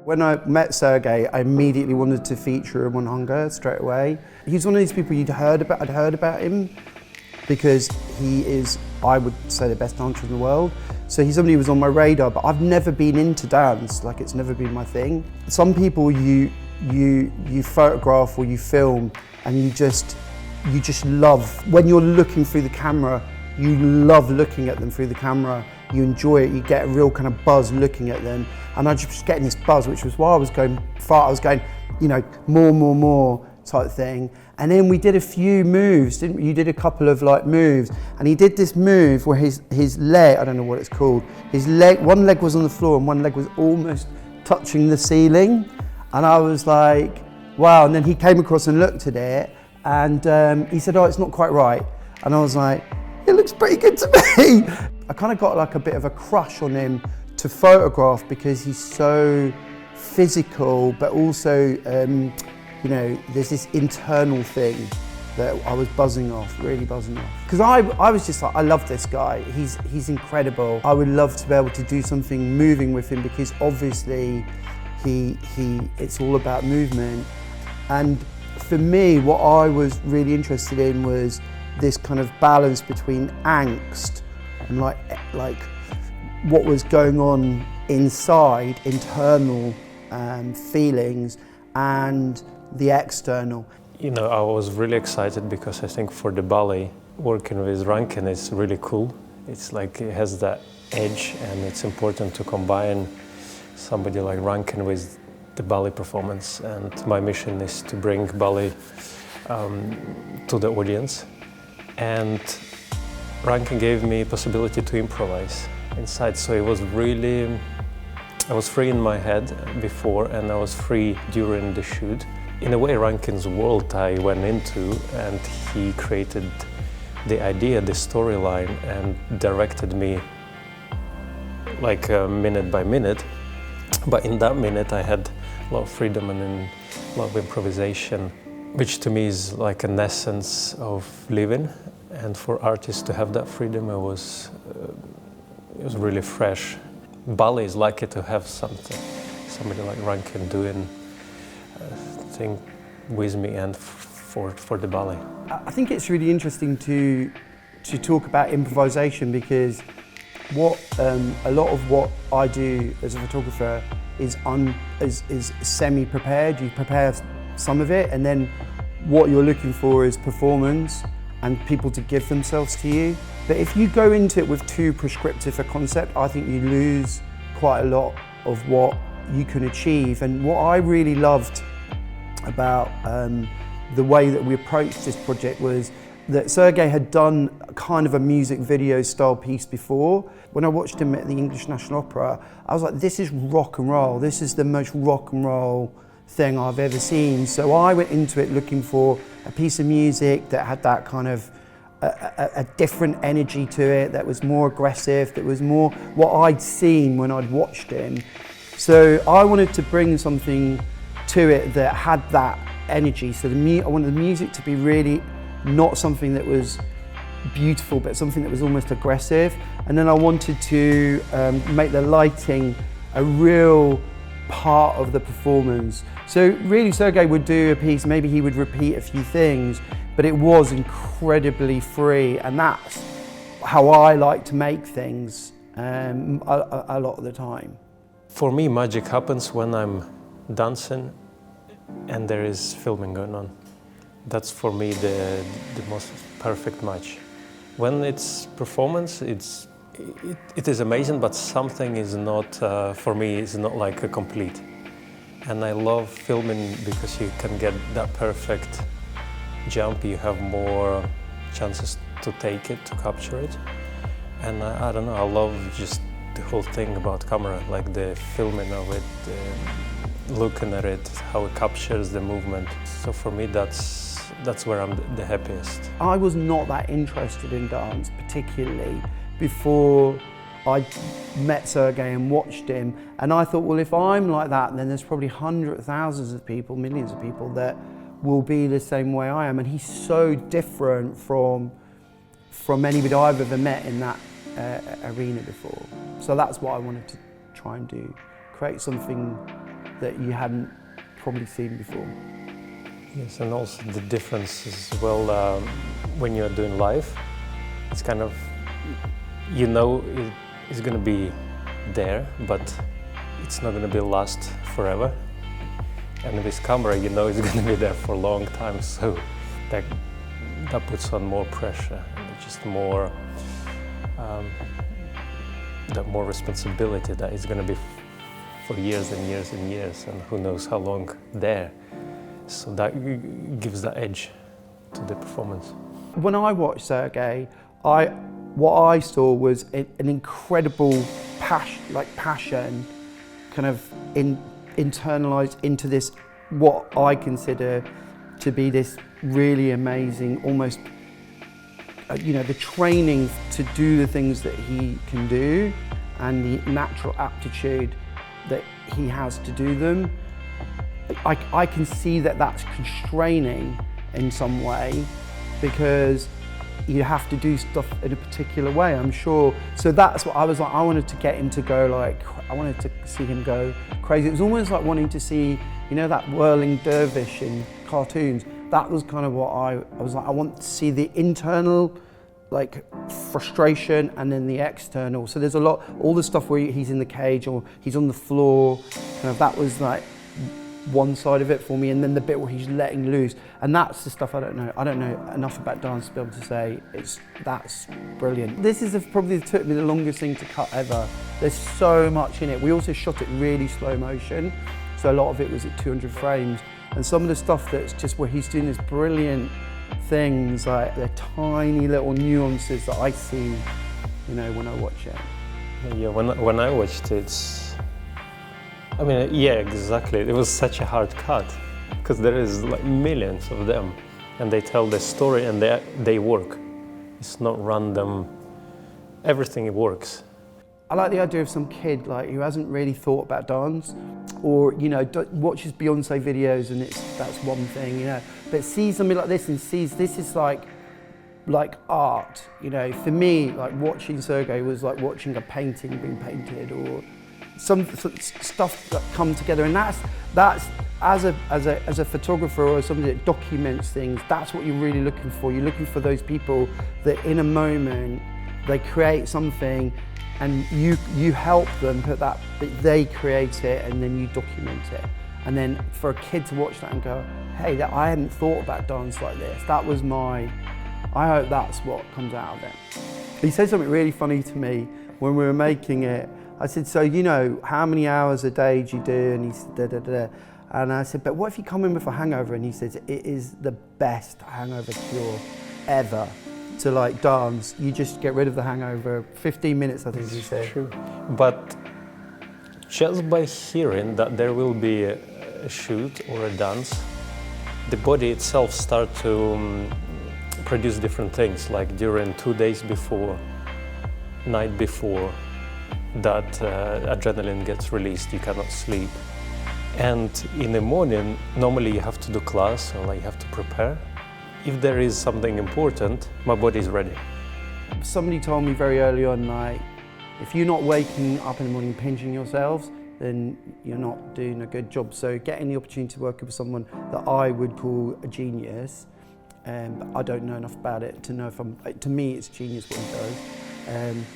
When I met Sergei, I immediately wanted to feature him on Hunger straight away. He's one of these people I'd heard about him because he is, I would say, the best dancer in the world. So he's somebody who was on my radar, but I've never been into dance, like it's never been my thing. Some people you photograph or you film and you just love, when you're looking through the camera, you love looking at them through the camera. You enjoy it, you get a real kind of buzz looking at them. And I just was getting this buzz, which was why I was going far. I was going, you know, more type thing. And then we did a few moves, didn't we? You did a couple of like moves. And he did this move where his leg, I don't know what it's called, his leg, one leg was on the floor and one leg was almost touching the ceiling. And I was like, wow. And then he came across and looked at it and he said, oh, it's not quite right. And I was like, it looks pretty good to me. I kind of got like a bit of a crush on him to photograph because he's so physical, but also, you know, there's this internal thing that I was buzzing off, really buzzing off. Because I was just like, I love this guy, he's incredible. I would love to be able to do something moving with him because obviously it's all about movement. And for me, what I was really interested in was this kind of balance between angst and like what was going on inside, internal feelings, and the external. You know, I was really excited because I think for the ballet, working with Rankin is really cool. It's like it has that edge, and it's important to combine somebody like Rankin with the ballet performance. And my mission is to bring ballet to the audience. And Rankin gave me a possibility to improvise inside, so it was really, I was free in my head before and I was free during the shoot. In a way, Rankin's world I went into, and he created the idea, the storyline, and directed me like minute by minute. But in that minute I had a lot of freedom and a lot of improvisation, which to me is like an essence of living. And for artists to have that freedom, it was really fresh. Ballet is lucky to have somebody like Rankin doing thing with me and for the ballet. I think it's really interesting to talk about improvisation because a lot of what I do as a photographer is semi-prepared. You prepare some of it, and then what you're looking for is performance and people to give themselves to you. But if you go into it with too prescriptive a concept, I think you lose quite a lot of what you can achieve. And what I really loved about the way that we approached this project was that Sergei had done kind of a music video style piece before. When I watched him at the English National Opera, I was like, this is rock and roll. This is the most rock and roll thing I've ever seen. So I went into it looking for a piece of music that had that kind of a different energy to it, that was more aggressive, that was more what I'd seen when I'd watched him. So I wanted to bring something to it that had that energy. So I wanted the music to be really not something that was beautiful, but something that was almost aggressive. And then I wanted to make the lighting a real part of the performance. So really Sergei would do a piece, maybe he would repeat a few things, but it was incredibly free, and that's how I like to make things a lot of the time. For me, magic happens when I'm dancing and there is filming going on. That's for me the most perfect match. When it's performance, it is amazing, but something is not, for me, is not like a complete. And I love filming because you can get that perfect jump, you have more chances to take it, to capture it. And I don't know, I love just the whole thing about camera, like the filming of it, looking at it, how it captures the movement. So for me, that's where I'm the happiest. I was not that interested in dance particularly before I met Sergei and watched him, and I thought, well, if I'm like that, then there's probably hundreds, thousands of people, millions of people that will be the same way I am. And he's so different from anybody I've ever met in that arena before. So that's what I wanted to try and do, create something that you hadn't probably seen before. Yes, and also the difference as well when you're doing live, it's kind of, you know it's going to be there, but it's not going to be last forever. And with camera, you know it's going to be there for a long time, so that puts on more pressure, and just more more responsibility that it's going to be for years and years and years, and who knows how long there. So that gives the edge to the performance. When I watched Sergei, what I saw was an incredible passion, kind of internalized into this, what I consider to be this really amazing, almost, the training to do the things that he can do and the natural aptitude that he has to do them. I can see that that's constraining in some way, because you have to do stuff in a particular way, I'm sure. So that's what I was like, I wanted to get him to go I wanted to see him go crazy. It was almost like wanting to see, that whirling dervish in cartoons. That was kind of what I was like, I want to see the internal frustration and then the external. So there's all the stuff where he's in the cage or he's on the floor, kind of, that was like one side of it for me, and then the bit where he's letting loose, and that's the stuff I don't know enough about dance to be able to say that's brilliant. This is probably took me the longest thing to cut ever. There's so much in it. We also shot it really slow motion, so a lot of it was at 200 frames, and some of the stuff that's just where he's doing these brilliant things, like the tiny little nuances that I see, when I watch it. Yeah, when I watched it, yeah, exactly. It was such a hard cut, because there is millions of them, and they tell the story and they work. It's not random. Everything works. I like the idea of some kid who hasn't really thought about dance, or watches Beyonce videos and that's one thing, but sees something like this and sees this is like art. For me, watching Sergei was like watching a painting being painted, or some stuff that come together, and that's as a photographer or somebody that documents things, that's what you're really looking for. You're looking for those people that in a moment they create something, and you help them put that, but they create it and then you document it. And then for a kid to watch that and go, hey, I hadn't thought about dance like this. I hope that's what comes out of it. He said something really funny to me when we were making it. I said, so how many hours a day do you do? And he said, da, da, da. And I said, but what if you come in with a hangover? And he says, it is the best hangover cure ever to dance. You just get rid of the hangover, 15 minutes, I think he said. True. But just by hearing that there will be a shoot or a dance, the body itself starts to produce different things, like during 2 days before, night before, that adrenaline gets released, you cannot sleep. And in the morning, normally you have to do class, or you have to prepare. If there is something important, my body is ready. Somebody told me very early on, if you're not waking up in the morning pinching yourselves, then you're not doing a good job. So getting the opportunity to work with someone that I would call a genius, but I don't know enough about it to know if to me it's genius what he does.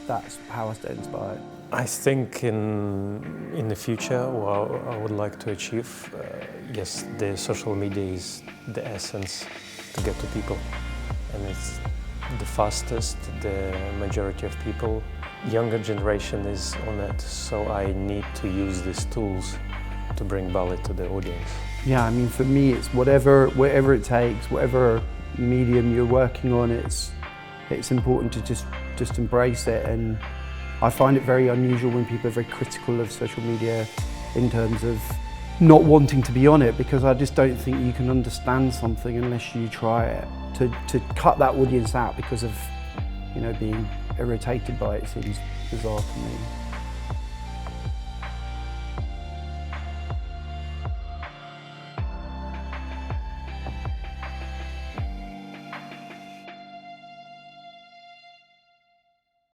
That's how I stay inspired. I think in the future, what I would like to achieve, yes, the social media is the essence to get to people, and it's the fastest. The majority of people, younger generation is on it, so I need to use these tools to bring ballet to the audience. Yeah, for me, it's whatever it takes, whatever medium you're working on. It's important to just embrace it, and I find it very unusual when people are very critical of social media in terms of not wanting to be on it, because I just don't think you can understand something unless you try it. To cut that audience out because of being irritated by it seems bizarre to me.